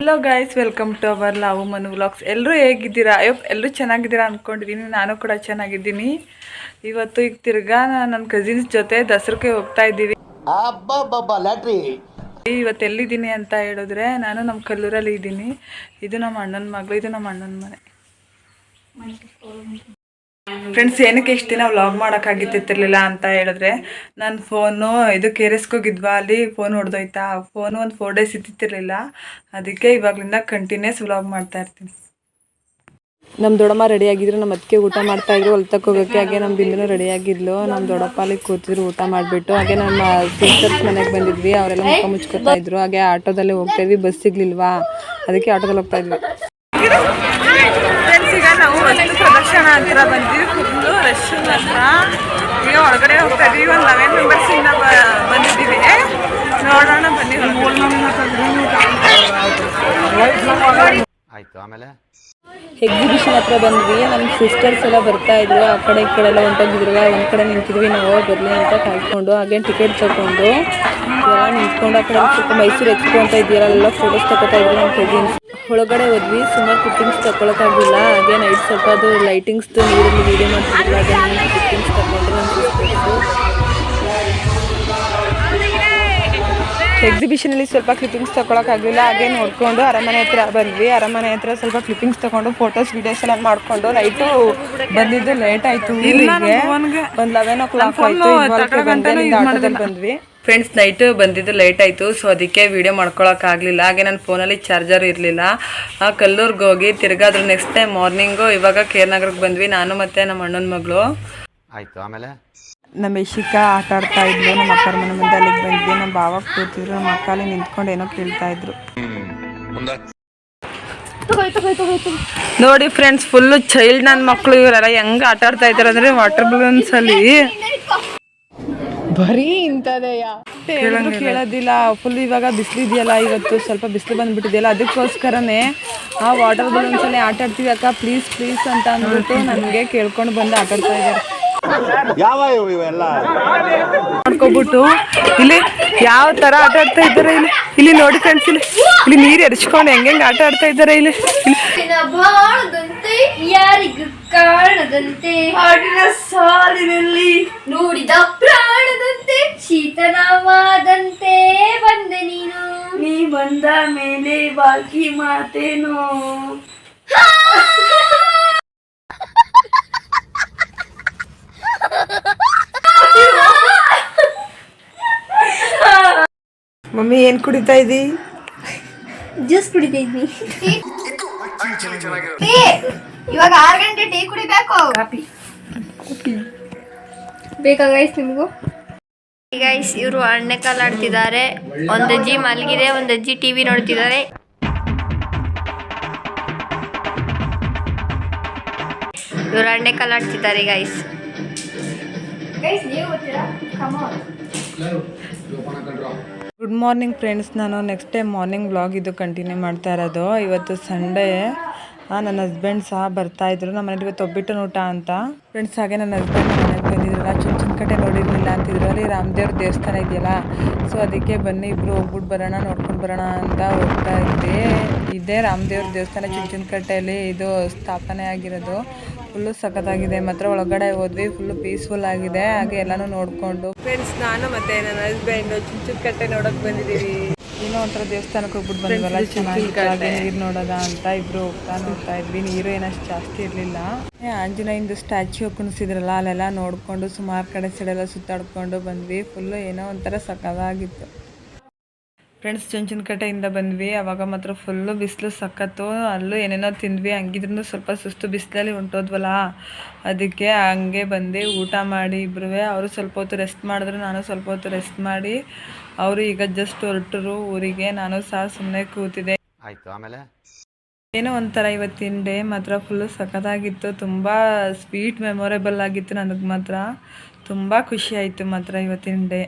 Hello guys, welcome to our love Manu vlogs. ಎಲ್ಲರೂ ಹೇಗಿದ್ದೀರಾ? ಎಲ್ಲರೂ ಚೆನ್ನಾಗಿದ್ದೀರಾ ಅಂದ್ಕೊಂಡಿದ್ದೀನಿ. ನಾನು ಕೂಡ ಚೆನ್ನಾಗಿದ್ದೀನಿ. ಇವತ್ತು ಈಗ ತಿರ್ಗಾ ನನ್ನ ಕಸಿನ್ಸ್ ಜೊತೆ ದಸರಕ್ಕೆ ಹೋಗ್ತಾ ಇದ್ದೀವಿ. ಇವತ್ತು ಎಲ್ಲಿದ್ದೀನಿ ಅಂತ ಹೇಳಿದ್ರೆ, ನಾನು ನಮ್ಮ ಕಲ್ಲೂರಲ್ಲಿ ಇದ್ದೀನಿ. ಇದು ನಮ್ಮ ಅಣ್ಣನ ಮಗಳು, ಇದು ನಮ್ಮ ಅಣ್ಣನ ಮನೆ. ಫ್ರೆಂಡ್ಸ್, ಏನಕ್ಕೆ ಇಷ್ಟು ದಿನ ವ್ಲಾಗ್ ಮಾಡೋಕ್ಕಾಗಿತ್ತಿರ್ಲಿಲ್ಲ ಅಂತ ಹೇಳಿದ್ರೆ, ನನ್ನ ಫೋನು ಇದು ಕೇರಿಸ್ಕೋಗಿದ್ವಾ, ಅಲ್ಲಿ ಫೋನ್ ಹೊಡೆದೋಯ್ತಾ. ಫೋನು ಒಂದು 4 days ಇದ್ದಿತ್ತಿರಲಿಲ್ಲ. ಅದಕ್ಕೆ ಇವಾಗಲಿಂದ ಕಂಟಿನ್ಯೂಸ್ ವ್ಲಾಗ್ ಮಾಡ್ತಾ ಇರ್ತೀನಿ. ನಮ್ಮ ದೊಡ್ಡಮ್ಮ ರೆಡಿಯಾಗಿದ್ರು, ನಮ್ಮ ಅದಕ್ಕೆ ಊಟ ಮಾಡ್ತಾಯಿದ್ರು ಹೊಲ್ತಕ್ಕೆ ಹೋಗೋಕ್ಕೆ. ಹಾಗೆ ನಮ್ಮ ಬಿಂದುನು ರೆಡಿಯಾಗಿದ್ಲು. ನಮ್ಮ ದೊಡ್ಡಪ್ಪ ಅಲ್ಲಿ ಕೂತಿದ್ರು ಊಟ ಮಾಡಿಬಿಟ್ಟು. ಹಾಗೆ ನಮ್ಮ ಸಿಸ್ಟರ್ಸ್ ಮನೆಗೆ ಬಂದಿದ್ವಿ, ಅವರೆಲ್ಲ ಮುಖ ಮುಚ್ಕೋತಾ ಇದ್ರು. ಹಾಗೆ ಆಟೋದಲ್ಲೇ ಹೋಗ್ತಾ ಇದ್ವಿ, ಬಸ್ ಸಿಗ್ಲಿಲ್ವಾ, ಅದಕ್ಕೆ ಆಟೋದಲ್ಲಿ ಹೋಗ್ತಾ ಇದ್ವಿ. ಫ್ರೆಂಡ್ಸ್, ಈಗ ನಾವು ವಸ್ತು ಪ್ರದರ್ಶನ ಹತ್ರ ಬಂದ್ವಿ. ಫುಲ್ಲು ರಶ್ ಹತ್ರ. ಈಗ ಹೊರಗಡೆ ಹೋಗ್ತಾ ಇದ್ವಿ. ಒಂದು 11 ಮೆಂಬರ್ಸ್ ಇಂದ ಬಂದಿದ್ದೀವಿ. ನೋಡೋಣ ಬನ್ನಿ. ಆಯ್ತು, ಆಮೇಲೆ ಎಕ್ಸಿಬಿಷನ್ ಹತ್ರ ಬಂದ್ವಿ. ನಮ್ಮ ಸಿಸ್ಟರ್ಸ್ ಎಲ್ಲ ಬರ್ತಾ ಇದ್ರು. ಆ ಕಡೆ ಈ ಕಡೆ ಎಲ್ಲ ಹೊಂಟೋಗಿದ್ರು. ಒಂದು ಕಡೆ ನಿಂತಿದ್ವಿ ನಾವು, ಬರಲಿ ಅಂತ ಕಾಯ್ಕೊಂಡು. ಹಾಗೆ ಟಿಕೆಟ್ ತಗೊಂಡು ಎಲ್ಲ ನಿಂತ್ಕೊಂಡು ಆ ಕಡೆ ಸ್ವಲ್ಪ ಮೈಸೂರು ಎಕ್ಸ್ಪೋ ಅಂತ ಇದೆಯಲ್ಲ, ಫೋಟೋಸ್ ತಗೋತಾ ಇದ್ರು ನಮ್ಮ ಕಸಿನ್ಸ್. ಒಳಗಡೆ ಹೋದ್ವಿ, ಸುಮಾರು ಕ್ಲಿಪ್ಪಿಂಗ್ಸ್ ತಗೊಳಕ್ಕಾಗಿಲ್ಲ. ಹಾಗೆ ನೈಟ್ ಸ್ವಲ್ಪ ಅದು ಲೈಟಿಂಗ್ಸ್ದು ನೀರಲ್ಲಿ ವೀಡಿಯೋ ಮಾಡ್ತಿದ್ರು. ಹಾಗೆ ಕ್ಲಿಪ್ಪಿಂಗ್ಸ್ ತಗೊಂಡ್ರು ನಮ್ಮ ಸಿಸ್ಟರ್ಸು. ಎಕ್ಸಿಬಿಷನಲ್ಲಿ ಸ್ವಲ್ಪ ಕ್ಲಿಪ್ಪಿಂಗ್ಸ್ ತಗೊಳಕ್ಕಾಗಲಿಲ್ಲ. ಹಾಗೆ ನೋಡಿಕೊಂಡು ಅರಮನೆ ಹತ್ರ ಬಂದ್ವಿ. ಅರಮನೆ ಹತ್ರ ಸ್ವಲ್ಪ ಕ್ಲಿಪ್ಪಿಂಗ್ಸ್ ತಗೊಂಡು ಫೋಟೋಸ್ ವೀಡಿಯೋಸ್ ಎಲ್ಲ ಮಾಡಿಕೊಂಡು. ನೈಟು ಬಂದಿದ್ದು ಲೇಟ್ ಆಯಿತು. ಒಂದು 11 o'clock ಆಯಿತು. ಆಟೋದಲ್ಲಿ ಬಂದ್ವಿ. ಫ್ರೆಂಡ್ಸ್, ನೈಟು ಬಂದಿದ್ದು ಲೇಟ್ ಆಯಿತು, ಸೊ ಅದಕ್ಕೆ ವೀಡಿಯೋ ಮಾಡ್ಕೊಳಕ್ಕಾಗಲಿಲ್ಲ. ಹಾಗೆ ನನ್ನ ಫೋನಲ್ಲಿ ಚಾರ್ಜರ್ ಇರಲಿಲ್ಲ. ಕಲ್ಲೂರ್ಗೆ ಹೋಗಿ ತಿರ್ಗಾದ್ರು ನೆಕ್ಸ್ಟ್ ಟೈಮ್ ಮಾರ್ನಿಂಗು. ಇವಾಗ ಕೇರ್ನಗರಕ್ಕೆ ಬಂದ್ವಿ, ನಾನು ಮತ್ತು ನಮ್ಮ ಅಣ್ಣನ ಮಗಳು. ಆಯಿತು, ಆಮೇಲೆ ನಮ್ಮ ಯಶಿಕಾ ಆಟ ಆಡ್ತಾ ಇದ್ಲು. ನಮ್ಮ ಅಕ್ಕರ ಮನೆ ಮುಂದೆ ಅಲ್ಲಿಗೆ ಬಂದ್ವಿ. ನಮ್ಮ ಭಾವ ಕೂತಿದ್ರು. ನಮ್ಮ ಅಕ್ಕ ಅಲ್ಲಿ ನಿಂತ್ಕೊಂಡು ಏನೋ ಕೇಳ್ತಾ ಇದ್ರು. ನೋಡಿ ಫ್ರೆಂಡ್ಸ್, ಫುಲ್ಲು ಚೈಲ್ಡ್ ನನ್ನ ಮಕ್ಕಳು ಇವರೆಲ್ಲ ಹೆಂಗೆ ಆಟ ಆಡ್ತಾ ಇದ್ದಾರೆ ಅಂದರೆ ವಾಟರ್ ಬಲೂನ್ಸ್ ಅಲ್ಲಿ. ಬರೀ ಇಂಥದೆಯ ಕೇಳೋದಿಲ್ಲ. ಫುಲ್ ಇವಾಗ ಬಿಸಿಲಿದೆಯಲ್ಲ, ಇವತ್ತು ಸ್ವಲ್ಪ ಬಿಸಿಲು ಬಂದ್ಬಿಟ್ಟಿದೆಯಲ್ಲ, ಅದಕ್ಕೋಸ್ಕರನೇ ಆ ವಾಟರ್ ಬಲೂನ್ಸ್ ಅಲ್ಲಿ ಆಟ ಆಡ್ತೀವಿ ಅಕ್ಕ, ಪ್ಲೀಸ್ ಪ್ಲೀಸ್ ಅಂತ ಅಂದ್ಬಿಟ್ಟು ನನಗೆ ಕೇಳ್ಕೊಂಡು ಬಂದು ಆಟ ಆಡ್ತಾ ಇದ್ದಾರೆ. ಮಾಡ್ಕೊಬಿಟ್ಟು ಇಲ್ಲಿ ಯಾವ ತರ ಆಟ ಆಡ್ತಾ ಇದ್ದಾರೆ. ಇಲ್ಲಿ ನೋಡಿ ಫ್ರೆಂಡ್ಸ್, ಇಲ್ಲಿ ನೀರು ಎರ್ಚ್ಕೊಂಡು ಹೆಂಗೆ ಆಟ ಆಡ್ತಾ ಇದ್ದಾರೆ. ಇಲ್ಲಿ ಯಾರಿಗೂ ಕಾಣದಂತೆ ಹಾಡಿನ ಸಾಲಿನಲ್ಲಿ ನುಡಿದ ಪ್ರಾಣದಂತೆ ಶೀತನವಾದಂತೆ ಬಂದೆ ನೀನು. ನೀ ಬಂದ ಮೇಲೆ ಬಾಕಿ ಮಾತೇನು. ಮಮ್ಮಿ ಏನ್ ಕುಡಿತಾ ಇದ್ದಿ? ಜ್ಯೂಸ್ ಕುಡಿತಾ ಇದ್ವಿ. ಇವಾಗ 6 ಗಂಟೆ ಟೀ ಕುಡಿಬೇಕು. ಕಾಫಿ ಬೇಕಾ ಗೈಸ್ ನಿಮಗೂ? ಗೈಸ್, ಇವರು ಅಣ್ಣೆ ಕಾಲು ಆಡ್ತಿದ್ದಾರೆ. ಒಂದಜ್ಜಿ ಮಲಗಿದೆ, ಒಂದಜ್ಜಿ ಟಿವಿ ನೋಡ್ತಿದ್ದಾರೆ. ಇವರು ಅಣ್ಣೆ ಕಾಲು ಆಡ್ತಿದ್ದಾರೆ ಗೈಸ್. Good morning friends. ನಾನು ನೆಕ್ಸ್ಟ್ ಟೈಮ್ ಮಾರ್ನಿಂಗ್ ವ್ಲಾಗ್ ಇದು ಕಂಟಿನ್ಯೂ ಮಾಡ್ತಾ ಇರೋದು. ಇವತ್ತು ಸಂಡೇ. ನನ್ನ ಹಸ್ಬೆಂಡ್ ಸಹ ಬರ್ತಾಯಿದ್ರು. ನಮ್ಮ ಮನೇಲಿ ಇವತ್ತು ಒಬ್ಬಿಟ್ಟು ಊಟ ಅಂತ ಫ್ರೆಂಡ್ಸ್. ಹಾಗೆ ನನ್ನ ಹಸ್ಬೆಂಡ್ ಮನೆಗೆ ಬಂದಿದ್ರಲ್ಲ, ಚುಂಚನಕಟ್ಟೆ ನೋಡಿರಲಿಲ್ಲ ಅಂತಿದ್ರು. ಅಲ್ಲಿ ರಾಮದೇವ್ರ ದೇವಸ್ಥಾನ ಇದೆಯಲ್ಲ, ಸೊ ಅದಕ್ಕೆ ಬನ್ನಿ ಇಬ್ಬರು ಹೋಗ್ಬಿಟ್ಟು ಬರೋಣ, ನೋಡ್ಕೊಂಡು ಬರೋಣ ಅಂತ ಹೋಗ್ತಾ ಇದ್ದೆ. ಇದೇ ರಾಮದೇವ್ರ ದೇವಸ್ಥಾನ ಚುಂಚನಕಟ್ಟೆಯಲ್ಲಿ ಇದು ಸ್ಥಾಪನೆ ಆಗಿರೋದು. ಫುಲ್ಲು ಸಖತ್ತಾಗಿದೆ ಮಾತ್ರ. ಒಳಗಡೆ ಹೋದ್ವಿ, ಫುಲ್ಲು ಪೀಸ್ಫುಲ್ ಆಗಿದೆ. ಹಾಗೆ ಎಲ್ಲಾನು ನೋಡಿಕೊಂಡು ಫ್ರೆಂಡ್ಸ್, ನಾನು ಮತ್ತು ನನ್ನ ಹಸ್ಬೆಂಡ್ ಚುಂಚನಕಟ್ಟೆ ನೋಡೋಕೆ ಬಂದಿದ್ದೀವಿ. ಏನೋ ಒಂಥರ ದೇವಸ್ಥಾನಕ್ಕೆ ಹೋಗ್ಬಿಟ್ಟು ಬಂದ್ವಲ್ಲ, ಚೆನ್ನಾಗಿ ನೀರು ನೋಡೋದ ಅಂತ ಇಬ್ಬರು ನೋಡ್ತಾ ಇದ್ವಿ. ನೀರು ಏನಷ್ಟು ಜಾಸ್ತಿ ಇರಲಿಲ್ಲ. ಆಂಜನೇಯಂದು ಸ್ಟ್ಯಾಚ್ಯೂ ಕುಣಿಸಿದ್ರಲ್ಲ, ಅಲ್ಲೆಲ್ಲ ನೋಡಿಕೊಂಡು ಸುಮಾರು ಕಡೆ ಸೈಡೆಲ್ಲ ಸುತ್ತಾಡ್ಕೊಂಡು ಬಂದ್ವಿ. ಫುಲ್ಲು ಏನೋ ಒಂಥರ ಸಖತ್ತಾಗಿತ್ತು ಫ್ರೆಂಡ್ಸ್. ಚುಂಚನಕಟ್ಟೆಯಿಂದ ಬಂದ್ವಿ. ಅವಾಗ ಮಾತ್ರ ಫುಲ್ಲು ಬಿಸಿಲು ಸಖತ್ತು. ಅಲ್ಲೂ ಏನೇನೋ ತಿಂದ್ವಿ. ಹಂಗಿದ್ರೂ ಸ್ವಲ್ಪ ಸುಸ್ತು ಬಿಸಿಲಲ್ಲಿ ಹೊಂಟೋದ್ವಲ್ಲ, ಅದಕ್ಕೆ ಹಂಗೆ ಬಂದು ಊಟ ಮಾಡಿ ಇಬ್ಬರೂ. ಅವರು ಸ್ವಲ್ಪ ಹೊತ್ತು ರೆಸ್ಟ್ ಮಾಡಿದ್ರು, ನಾನು ಸ್ವಲ್ಪ ಹೊತ್ತು ರೆಸ್ಟ್ ಮಾಡಿ. ಅವರು ಈಗ ಜಸ್ಟ್ ಹೊರಟರು ಊರಿಗೆ. ನಾನು ಸಹ ಸುಮ್ಮನೆ ಕೂತಿದ್ದೆ. ಆಯಿತು, ಆಮೇಲೆ ಏನೋ ಒಂಥರ ಇವತ್ತಿನ ಡೇ ಮಾತ್ರ ಫುಲ್ಲು ಸಖತ್ತಾಗಿತ್ತು. ತುಂಬ ಸ್ವೀಟ್ ಮೆಮೊರೇಬಲ್ ಆಗಿತ್ತು. ನನಗೆ ಮಾತ್ರ ತುಂಬ ಖುಷಿ ಆಯಿತು ಮಾತ್ರ ಇವತ್ತಿನ ಡೇ.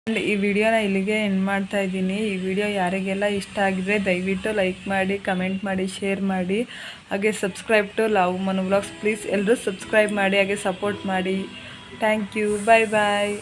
ಈ ವಿಡಿಯೋನ ಇಲ್ಲಿಗೆ ಎಂಡ್ ಮಾಡ್ತಾ ಇದ್ದೀನಿ. ಈ ವಿಡಿಯೋ ಯಾರಿಗೆಲ್ಲ ಇಷ್ಟ ಆಗಿದ್ರೆ ದಯವಿಟ್ಟು ಲೈಕ್ ಮಾಡಿ, ಕಮೆಂಟ್ ಮಾಡಿ, ಶೇರ್ ಮಾಡಿ. ಹಾಗೆ subscribe to love Manu vlogs. Please ಎಲ್ಲರೂ ಸಬ್ಸ್ಕ್ರೈಬ್ ಮಾಡಿ, ಹಾಗೆ ಸಪೋರ್ಟ್ ಮಾಡಿ. Thank you. Bye bye.